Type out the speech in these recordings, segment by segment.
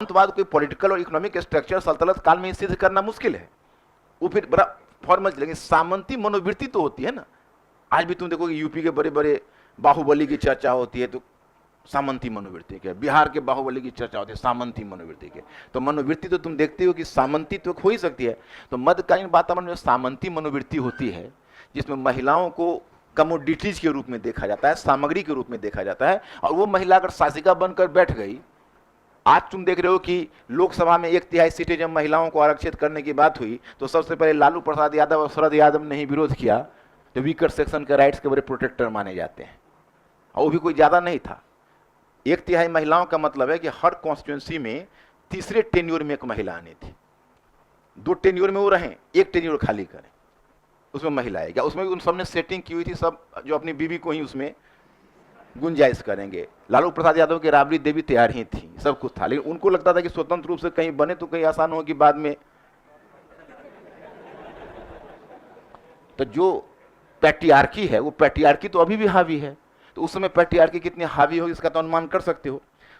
सामंतवाद कोई पॉलिटिकल और economic structure सल्तनत काल में सिद्ध करना मुश्किल है, वो फिर बड़ा फॉर्मल, लेकिन सामंती मनोवृत्ति तो होती है ना। आज भी तुम देखोगे यूपी के बड़े बड़े बाहुबली की चर्चा होती है तो सामंती मनोवृत्ति के, बिहार के बाहुबली की चर्चा होती है सामंती मनोवृत्ति के। तो मनोवृत्ति तो तुम देखते हो कि सामंती तो हो ही सकती है। तो मध्यकालीन वातावरण में सामंती मनोवृत्ति होती है जिसमें महिलाओं को कमोडिटीज के रूप में देखा जाता है, सामग्री के रूप में देखा जाता है। और वो महिला अगर शासिका बनकर बैठ गई, आज तुम देख रहे हो कि लोकसभा में 1/3 सीटें जब महिलाओं को आरक्षित करने की बात हुई तो सबसे पहले लालू प्रसाद यादव और शरद यादव ने ही विरोध किया, जो वीकर सेक्शन के राइट्स के बड़े प्रोटेक्टर माने जाते हैं, और वो भी कोई ज्यादा नहीं था। 1/3 महिलाओं का मतलब है कि हर कॉन्स्टिट्यूंसी में तीसरे टेन्योर में एक महिला आनी थी। 2 टेन्योर में वो रहें, 1 टेन्योर खाली करें, उसमें महिला आएगा। उसमें उन सबने सेटिंग की हुई थी, सब जो अपनी बीवी को ही उसमें गुंजाइश करेंगे। लालू प्रसाद यादव की राबड़ी देवी तैयार ही थी, सब कुछ था, लेकिन उनको लगता था कि स्वतंत्र रूप से कहीं बने तो कहीं आसान होगी बाद में। तो जो पैट्रियार्की है वो पैट्रियार्की तो अभी भी हावी है, तो उस समय पैट्रियार्की कितनी हावी होगी इसका तो अनुमान कर सकते हो।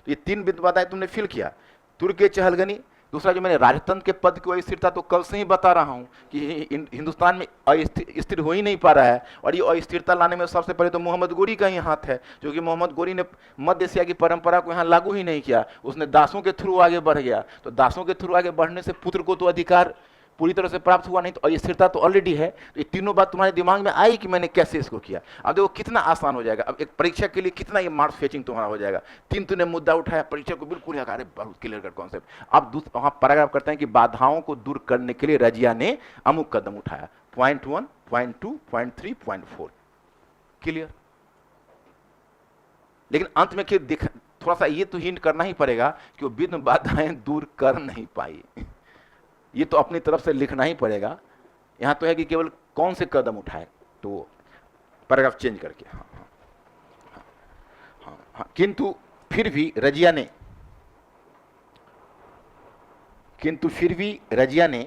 तो ये 3 विद्वताएं तुमने फिल किया, तुर्क के चहलगनी। दूसरा जो मैंने राजतंत्र के पद की अस्थिरता तो कल से ही बता रहा हूं कि हिंदुस्तान में अस्थिर हो ही नहीं पा रहा है, और ये अस्थिरता लाने में सबसे पहले तो मोहम्मद गोरी का ही हाथ है, क्योंकि मोहम्मद गोरी ने मध्य एशिया की परंपरा को यहाँ लागू ही नहीं किया, उसने दासों के थ्रू आगे बढ़ गया। तो दासों के थ्रू आगे बढ़ने से पुत्र को तो अधिकार पूरी तरह से प्राप्त हुआ नहीं, तो अस्थिरता तो ऑलरेडी है। तो ये तीनों बात तुम्हारे दिमाग में आई कि मैंने कैसे इसको किया। अब देखो कितना आसान हो जाएगा, अब एक परीक्षा के लिए कितना ये मार्क्स फेचिंग तुम्हारा हो जाएगा। 3 तूने मुद्दा उठाया, परीक्षा को बिल्कुल अरे बहुत क्लियर कट कॉन्सेप्ट। अब वहां पैराग्राफ करते हैं कि बाधाओं को दूर करने के लिए रजिया ने अमुक कदम उठाया, point 1, point 2, point 3, point 4, clear. लेकिन अंत में थोड़ा सा ये तो हिंट करना ही पड़ेगा कि वो विघ्न बाधाएं दूर कर नहीं पाई, ये तो अपनी तरफ से लिखना ही पड़ेगा। यहां तो है कि केवल कौन से कदम उठाए, तो पैराग्राफ चेंज करके हाँ हाँ हाँ हाँ हाँ। किंतु फिर भी रजिया ने